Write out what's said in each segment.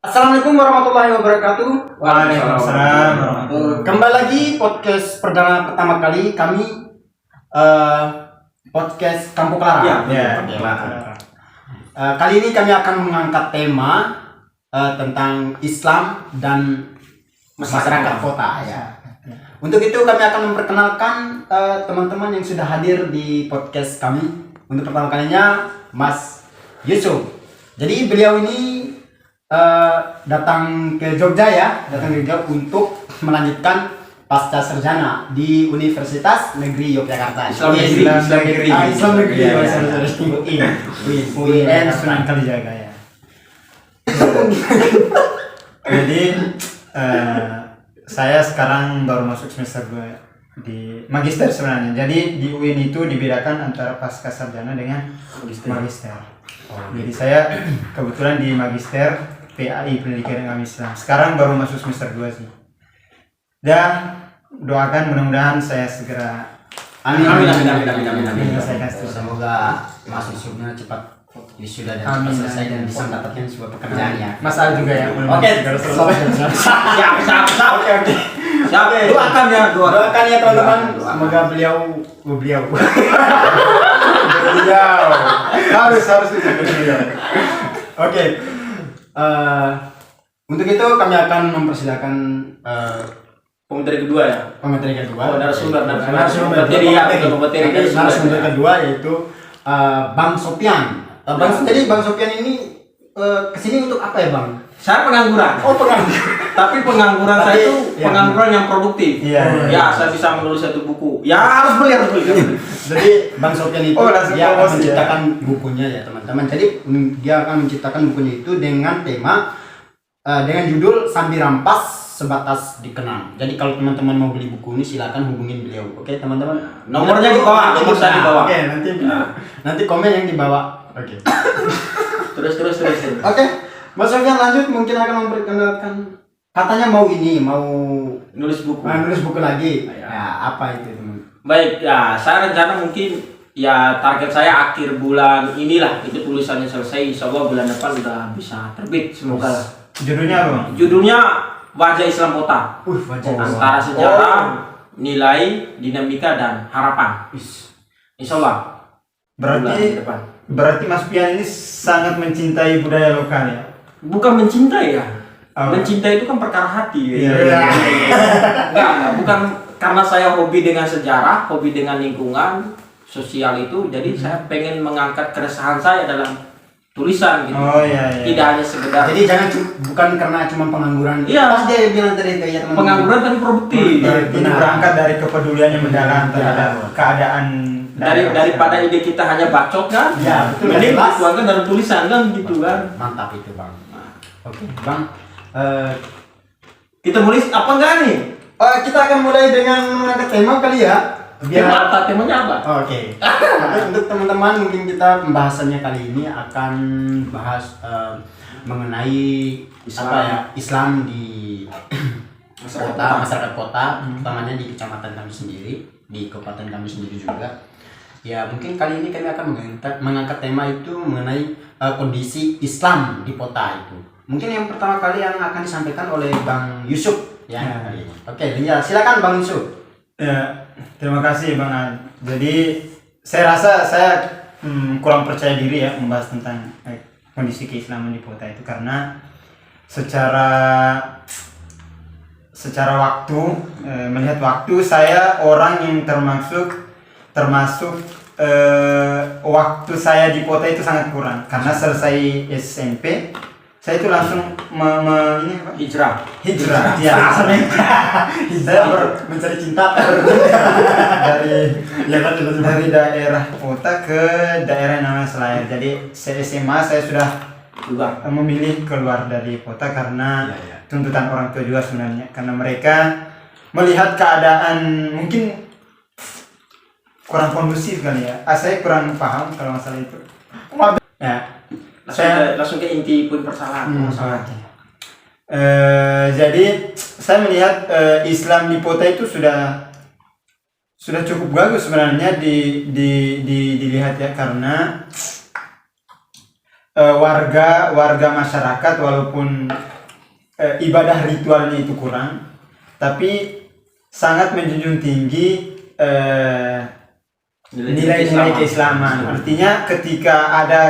Assalamualaikum warahmatullahi wabarakatuh. Waalaikumsalam warahmatullahi. Kembali lagi podcast perdana pertama kali kami podcast Kampung Clara. Ya. Kali ini kami akan mengangkat tema tentang Islam dan masyarakat kota ya. Untuk itu kami akan memperkenalkan teman-teman yang sudah hadir di podcast kami. Untuk pertama kalinya Mas Yusuf. Jadi beliau ini datang ke Jogja untuk melanjutkan pasca sarjana di Universitas Negeri Yogyakarta. Islam Negeri. Islam Negeri. UIN Sunan Kalijaga ya. Jadi saya sekarang baru masuk semester 2 di magister sebenarnya. Jadi di UIN itu dibedakan antara pasca sarjana dengan magister. Jadi saya kebetulan di magister PAI Pendidikan Agama Islam. Sekarang baru masuk semester 2 sih. Dan doakan mudah-mudahan saya segera Amin. menyelesaikan studi. Semoga Mas Yusufnya cepat wisuda dan cepat selesai dan bisa mendapatkan sebuah pekerjaan ya. Mas Al juga ya. Oke. Siap. Oke. Doakan Doakan ya teman-teman. Semoga beliau. harus itu beliau. Oke. Untuk itu kami akan mempersilakan Pemateri kedua ya. pemateri kedua. Narasumber kedua yaitu Bang Sopian. Jadi Bang Sopian ini kesini untuk apa ya Bang? Saya pengangguran. Oh pengangguran. Tapi pengangguran saya itu ya. pengangguran yang produktif. Iya. Ya, saya bisa menulis satu buku. Ya harus beli. Jadi Bang Sopian itu langsung dia akan promosi menciptakan bukunya ya teman-teman. Jadi dia akan menciptakan bukunya itu dengan tema dengan judul Sambil Rampas Sebatas Dikenang. Jadi kalau teman-teman mau beli buku ini silakan hubungin beliau. Oke teman-teman. Nomornya di bawah, nomor saya di bawah. Oke, nanti komen yang di bawah. Oke. Terus. Oke. Mas Sofian lanjut, mungkin akan memperkenalkan. Katanya mau Nulis buku. nulis buku lagi. Ya. Ya, apa itu teman? Baik, ya saya rencana mungkin ya target saya akhir bulan inilah itu tulisannya selesai. Insyaallah bulan depan udah bisa terbit semoga. Judulnya apa, Bang? Judulnya Wajah Islam Kota. Wajah Antara sejarah, nilai, dinamika dan harapan. Insyaallah. Berarti depan. Mas Pian ini sangat mencintai budaya lokal ya. Bukan mencintai ya. Oh. Mencintai itu kan perkara hati. Iya. Enggak, bukan karena saya hobi dengan sejarah, hobi dengan lingkungan sosial itu, jadi saya pengen mengangkat keresahan saya dalam tulisan gitu. Oh iya. Tidak hanya sekedar Jadi bukan karena cuma pengangguran. Iya. Pas dia bilang tadi kayak teman. pengangguran tapi produktif. Ini berangkat dari kepedulian yang mendalam terhadap keadaan Daripada ide kita hanya bacot kan? Ya, betul. Mending Jelas. dituangkan dalam tulisan kan gitu kan. Mantap itu Bang. Oke, Bang. Kita nulis apa enggak nih? Kita akan mulai dengan mengangkat tema kali ya. Temanya apa? Oke. Untuk teman-teman mungkin kita pembahasannya kali ini akan bahas mengenai Islam di masyarakat kota, utamanya di kecamatan kami sendiri, di kabupaten kami sendiri juga. Ya mungkin kali ini kami akan mengangkat tema itu mengenai kondisi Islam di kota itu. Mungkin yang pertama kali yang akan disampaikan oleh Bang Yusuf ya. Oke, ya silakan Bang Yusuf. Ya, terima kasih Bang An. Jadi saya rasa saya kurang percaya diri ya membahas tentang kondisi keislaman di kota itu karena secara waktu melihat waktu saya orang yang termasuk waktu saya di kota itu sangat kurang karena selesai SMP saya itu langsung Hijrah. Ya, saya Mencari cinta dari daerah kota ke daerah yang namanya Selayar. Jadi SMA saya sudah memilih keluar dari kota karena tuntutan orang tua juga sebenarnya, karena mereka melihat keadaan mungkin kurang kondusif kali ya. Saya kurang paham kalau masalah itu. Ya, Langsung ke inti pun permasalahan. Jadi saya melihat Islam di kota itu sudah cukup bagus sebenarnya dilihat ya, karena warga masyarakat walaupun ibadah ritualnya itu kurang, tapi sangat menjunjung tinggi nilai-nilai keislaman. Artinya ketika ada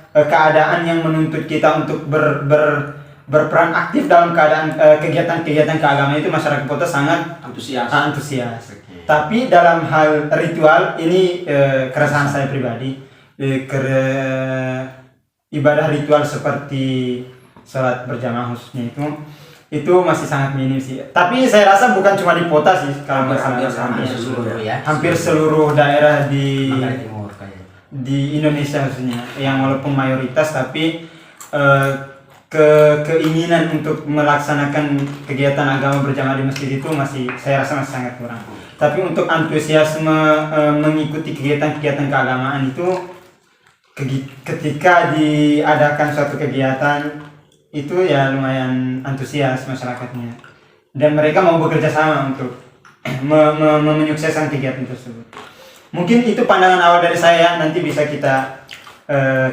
keadaan yang menuntut kita untuk berperan aktif dalam keadaan kegiatan-kegiatan keagamaan, itu masyarakat kota sangat antusias. Oke. Tapi dalam hal ritual ini keresahan saya pribadi, ibadah ritual seperti sholat berjamaah khususnya itu masih sangat minim sih. Tapi saya rasa bukan cuma di kota sih, kalau hampir seluruh daerah di Manggarai Timur kayaknya. di Indonesia khususnya, yang walaupun mayoritas tapi keinginan untuk melaksanakan kegiatan agama berjamaah di masjid itu saya rasa masih sangat kurang. Tapi untuk antusiasme mengikuti kegiatan-kegiatan keagamaan itu ketika diadakan suatu kegiatan itu ya lumayan antusias masyarakatnya, dan mereka mau bekerja sama untuk menyukseskan kegiatan tersebut. Mungkin itu pandangan awal dari saya, nanti bisa kita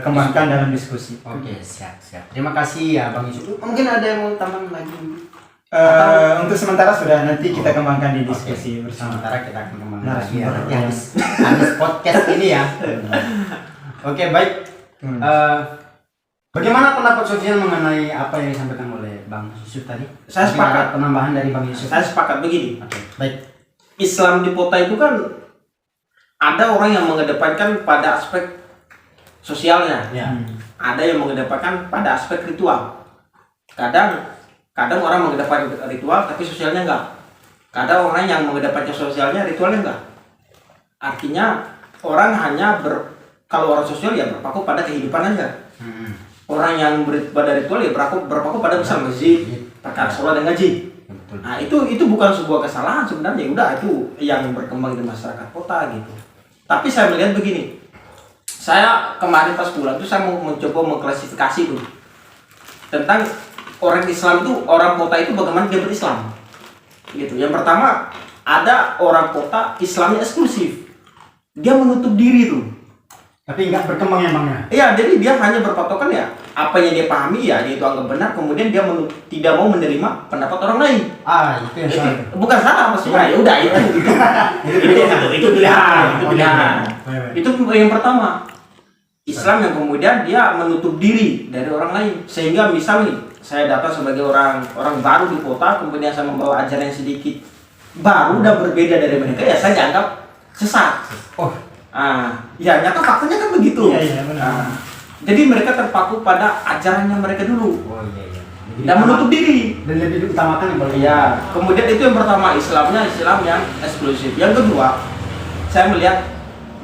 kembangkan dalam diskusi. Oke, siap. Terima kasih ya Bang Yusuf. Mungkin ada yang mau tambah lagi? Untuk sementara sudah, nanti kita kembangkan di diskusi bersama. Sementara kita akan kembangkan lagi ya. Narasumber. Ya, habis podcast ini ya. Oke, baik. Bagaimana pendapat Sofyan mengenai apa yang disampaikan oleh Bang Yusuf tadi? Saya Mungkin sepakat. ada penambahan dari Bang Yusuf. Saya sepakat begini. Oke, baik. Islam di kota itu kan ada orang yang mengedepankan pada aspek sosialnya, Ya. ada yang mengedepankan pada aspek ritual. Kadang orang mengedepankan ritual tapi sosialnya enggak. Kadang orang yang mengedepankan sosialnya, ritualnya enggak. Artinya orang hanya kalau orang sosial ya berpaku pada kehidupan aja. Orang yang pada ritual ya berpaku pada misal masjid, perkara sholat dan ngaji. Betul. Nah itu bukan sebuah kesalahan sebenarnya, udah itu yang berkembang di masyarakat kota gitu. Tapi saya melihat begini, saya kemarin pas pulang itu saya mau mencoba mengklasifikasi tuh tentang orang Islam itu, orang kota itu bagaimana dia berislam gitu. Yang pertama, ada orang kota Islamnya eksklusif, dia menutup diri tuh. Tapi nggak berkembang ya Bang ya? Iya, jadi dia hanya berpatokan ya apa yang dia pahami ya dia itu anggap benar, kemudian dia tidak mau menerima pendapat orang lain. Itu yang salah. Bukan salah maksudnya, ya udah itu pilihan. Itu yang pertama. Islam yang kemudian dia menutup diri dari orang lain, sehingga misal nih saya datang sebagai orang baru di kota, kemudian saya membawa ajaran yang sedikit baru dan berbeda dari mereka, ya saya dianggap sesat. Ya nyata faktanya kan begitu. Iya, benar. Jadi mereka terpaku pada ajarannya mereka dulu. Iya. Dan menutup diri. Dan lebih diutamakan yang paling. Iya. Kemudian itu yang pertama, Islamnya Islam yang eksklusif. Yang kedua, saya melihat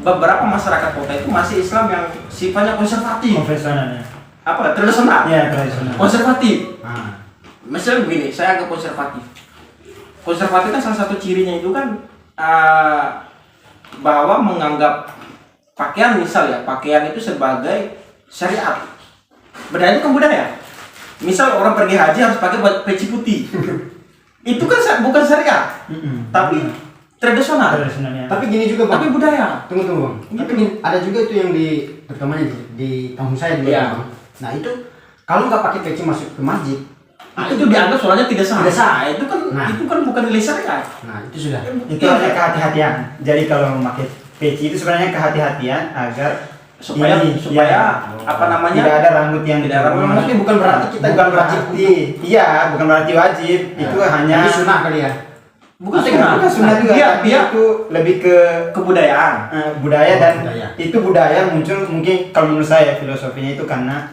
beberapa masyarakat kota itu masih Islam yang sifatnya konservatif. Konvensionalnya. Tradisional. Iya, tradisional. Konservatif. Misalnya begini, saya anggap konservatif. Konservatif kan salah satu cirinya itu kan bahwa menganggap pakaian misal ya, pakaian itu sebagai syariat. Beda itu kan budaya. Misal orang pergi haji harus pakai peci putih. Itu kan bukan syariat, tapi tradisional. Tapi gini juga Bang. Tapi budaya. Tunggu Bang. Tapi gini, ada juga itu yang terutama di kampung saya juga Iya. Bang. Nah itu kalau nggak pakai peci masuk ke masjid, Itu dianggap soalnya tidak sah. Tidak sah. Itu kan Nah. itu kan bukan nilai syariat. nah itu sudah. Itu hanya kehati-hatian. Jadi kalau memakai peci itu sebenarnya kehati-hatian agar supaya apa namanya? tidak ada rambut yang Tidak ada rambut. Tapi bukan berarti kita bukan berarti iya, bukan berarti wajib. Itu hanya Tapi sunnah kali ya. Bukan bukan sunnah juga. Dia Itu lebih ke kebudayaan. budaya, dan Budaya. itu budaya muncul mungkin kalau menurut saya filosofinya itu karena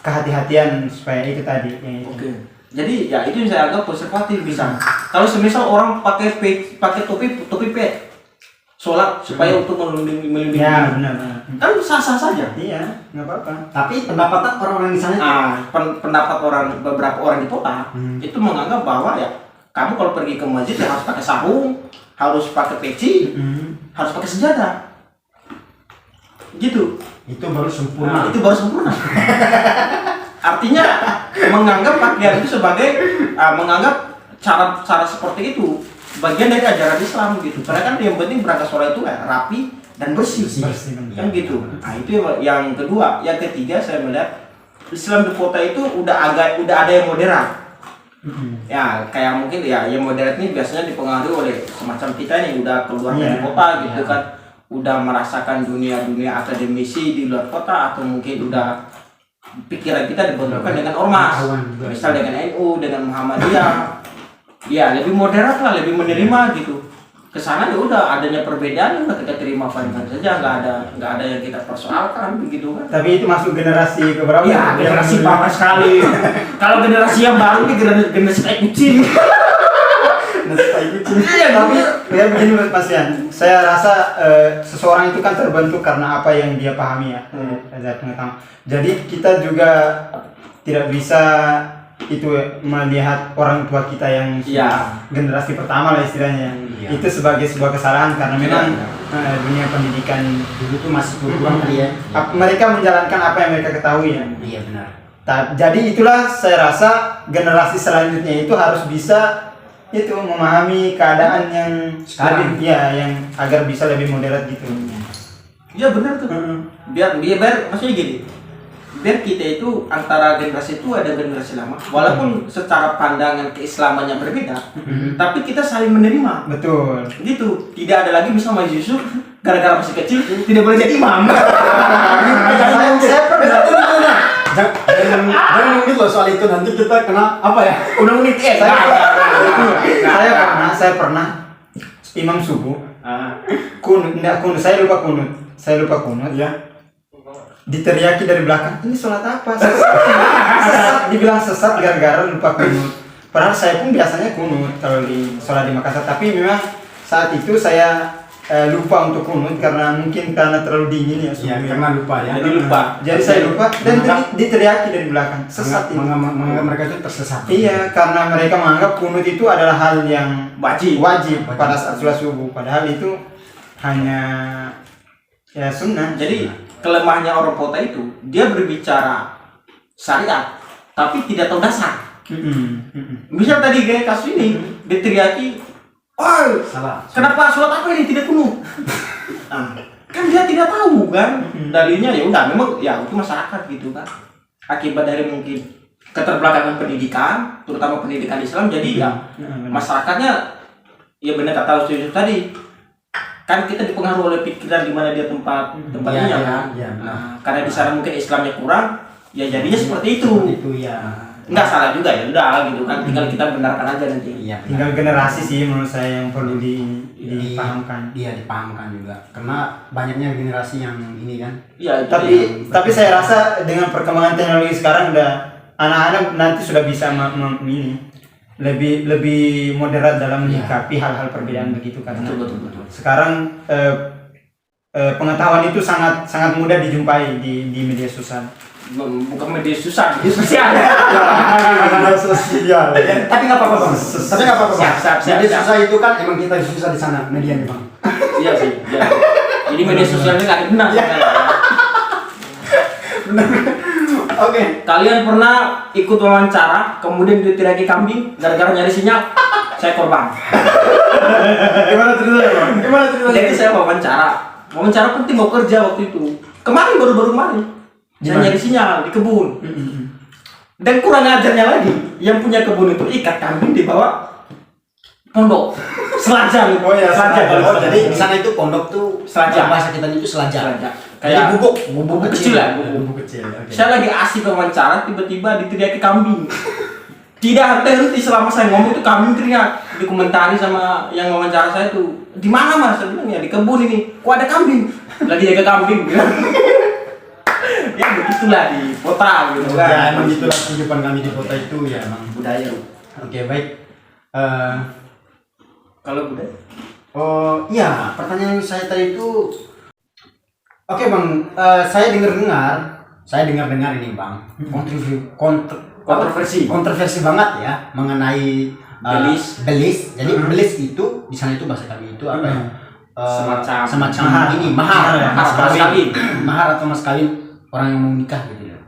kehati-hatian supaya itu tadi yang itu. Oke. Jadi ya itu yang saya anggap konservatif bisa. Kalau semisal orang pakai topi pet, sholat supaya untuk melindungi. Ya benar. Kan sah-sah saja. Iya, nggak apa-apa. Tapi pendapatan orang-orang di sana Pendapat beberapa orang di kota itu menganggap bahwa ya kamu kalau pergi ke masjid ya harus pakai sarung, harus pakai peci, harus pakai sejadah. Gitu. itu baru sempurna. Itu baru sempurna. Artinya menganggap pakaian itu sebagai menganggap cara seperti itu bagian dari ajaran Islam gitu. Karena kan yang penting berangkat sholat itu rapi dan bersih. Bersih, Kan gitu. Nah itu yang kedua. Yang ketiga saya melihat Islam di kota itu udah ada yang moderat. Ya kayak mungkin ya yang moderat ini biasanya dipengaruhi oleh semacam kita nih udah keluar dari kota gitu kan, udah merasakan dunia akademisi di luar kota, atau mungkin udah pikiran kita dibenturkan dengan ormas, misal dengan NU, dengan Muhammadiyah. Ya lebih moderat lah, lebih menerima gitu. Kesana ya udah adanya perbedaan udah kita terima fine saja, nggak ada yang kita persoalkan begitu kan. Tapi itu masuk generasi keberapa? Ya generasi bawah sekali. Kalau generasi yang baru ini generasi tai kucing. Tapi ya begini Mas Yan, saya rasa seseorang itu kan terbentuk karena apa yang dia pahami ya, dari pengetahuan. Jadi kita juga tidak bisa itu melihat orang tua kita yang generasi pertama lah istilahnya, itu sebagai sebuah kesalahan karena memang dunia pendidikan dulu tuh masih kurang ya. Mereka menjalankan apa yang mereka ketahui ya. Iya benar. Jadi itulah saya rasa generasi selanjutnya itu harus bisa itu memahami keadaan yang sekarang yang agar bisa lebih moderat gitu. Iya benar tuh. Biar maksudnya gini. Biar kita itu antara generasi itu ada generasi lama, walaupun secara pandangan keislamannya berbeda, tapi kita saling menerima. Betul. Gitu. Tidak ada lagi bisa maju Yusuf gara-gara masih kecil tidak boleh jadi imam. Saya pernah. Jangan gitu loh soal itu, nanti kita kena apa ya? Undang-undang ITE. Saya pernah imam subuh. Kunut. Saya lupa kunut. Ya. Diteriaki dari belakang, ini sholat apa? Sesat. Dibilang sesat gara-gara lupa kunut. Padahal saya pun biasanya kunut kalau di sholat di Makassar, tapi memang saat itu saya lupa untuk kunut karena terlalu dingin ya. Karena lupa ya. Jadi saya lupa dan diteriaki dari belakang, sesat itu. Menganggap mereka itu tersesat. Iya, karena mereka menganggap kunut itu adalah hal yang wajib pada saat sholat subuh, padahal itu hanya ya sunnah. Jadi kelemahannya orang kota itu dia berbicara syariat tapi tidak tahu dasar. Misal tadi kayak kasus ini diteriaki, "Oh, salah. Kenapa sholat apa ini tidak kunut?" Nah, kan dia tidak tahu kan. Dalilnya ya udah memang ya itu masyarakat gitu kan. Akibat dari mungkin keterbelakangan pendidikan, terutama pendidikan Islam, jadi ya masyarakatnya ya benar kata Ustaz Yusuf tadi. Kan kita dipengaruhi oleh pikiran di mana dia tempatnya kan. Nah, karena di sana mungkin Islamnya kurang, ya jadinya seperti itu. Itu ya. Enggak salah juga ya, udah gitu kan. Tinggal kita benarkan aja nanti. Iya. Tinggal generasi sih menurut saya yang perlu dipahamkan. Iya, dipahamkan juga. Karena banyaknya generasi yang ini kan. Iya, tapi saya rasa dengan perkembangan teknologi sekarang udah anak-anak nanti sudah bisa lebih moderat dalam menyikapi hal-hal perbedaan begitu karena betul. Sekarang pengetahuan itu sangat mudah dijumpai di media sosial. Bukan media sosial, media sosial. Tapi nggak apa-apa. Siap. Media sosial itu kan emang kita susah di sana medianya bang. Iya sih. Ya. Ini media sosialnya nggak benar. Oke. Kalian pernah ikut wawancara, kemudian diteriaki kambing gara-gara nyari sinyal? Saya korban. Gimana ceritanya bang? Jadi saya wawancara penting mau kerja waktu itu. Baru-baru kemarin. Saya nyari sinyal di kebun. Dan kurang ajarnya lagi, yang punya kebun itu ikat kambing di bawah pondok. Selajang. Oh ya, selajang. Jadi di sana itu pondok tuh selajang. Bahasa kita itu selajang. Kayak bubuk kecil lah, bubuk kecil. Okay. Saya lagi asik wawancara, tiba-tiba diteriaki kambing. Tidak henti selama saya ngomong itu kambing teriak. Dikomentari sama yang wawancara saya tuh, "Di mana Mas?" Saya bilang, "Ya di kebun ini." "Kok ada kambing?" "Lagi jaga kambing." Ya begitulah di kota gitu kan. Ya emang itulah kehidupan kami di kota itu ya emang budaya. Oke, baik. Kalau budaya? Oh iya, pertanyaan saya tadi itu. Oke bang, saya dengar ini bang, kontroversi banget ya mengenai belis. Jadi belis itu di sana itu bahasa kami itu apa ya? Semacam ini mahar atau mas kawin orang yang mau nikah gitu ya.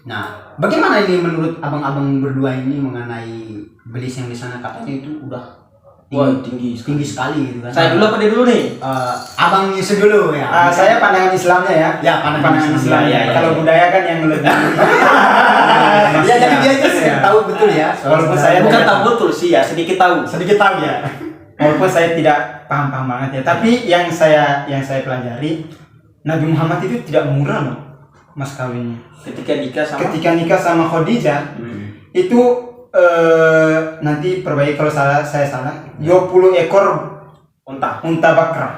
Nah, bagaimana ini menurut abang-abang berdua ini mengenai belis yang di sana, katanya itu udah Wah, tinggi. tinggi sekali gitu kan. Saya dulu apa dia dulu nih? Abang Yusuf dulu ya. Saya pandangan Islamnya ya. Ya, pandangan Islam. Islam. Kalau budaya kan yang lebih. Ya, jadi dia itu tahu betul ya. Walaupun saya Bukan tidak- tahu betul sih ya, sedikit tahu. sedikit tahu ya. Walaupun saya tidak paham-paham banget ya, tapi yang saya pelajari, Nabi Muhammad itu tidak murah loh mas kawinnya. Ketika nikah sama Khadijah itu nanti perbaiki kalau saya salah 20 ekor unta bakra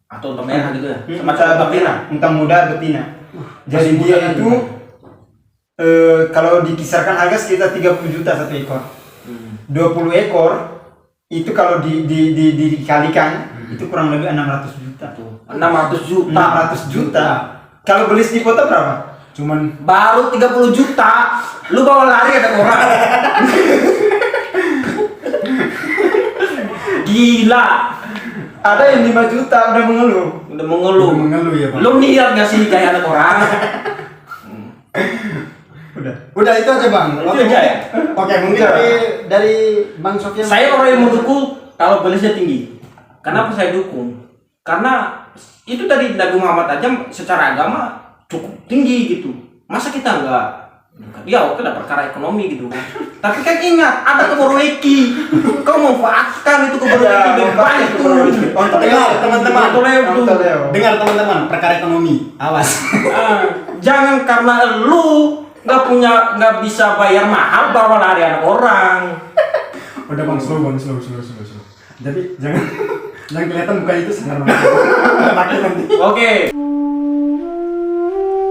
atau unta merah gitu ya. unta Semacam unta merah. unta muda betina. Jadi Masih dia muda itu kalau dikisarkan harga sekitar 30 juta satu ekor. 20 ekor itu kalau dikalikan itu kurang lebih 600 juta. 600 juta. 600 juta. Kalau beli di kota berapa? Cuman Baru 30 juta. Lu bawa lari ada orang. Gila. Ada yang 5 juta udah mengeluh. Udah mengeluh. mengeluh ya, Bang. Lu lihat gak sih gaya anak orang? Udah itu aja, Bang. Itu Oke, aja ya? Oke, mungkin dari Bang Sofian. Saya orang yang mendukung kalau belisnya tinggi. Kenapa saya dukung? Karena itu tadi Nabi Muhammad aja secara agama cukup tinggi gitu. Masa kita enggak? Ya oke lah perkara ekonomi gitu kan. Tapi kan ingat ada keborweki. Kau manfaatkan itu keborweki lebih banyak tuh. Dengar teman-teman. Untuk Leo. Dengar teman-teman, perkara ekonomi. Awas. Jangan karena lu nggak bisa bayar mahal bawa lari anak orang. Udah Bang, slow. Jadi jangan kelihatan bukan itu sekarang. Makin nanti. Oke.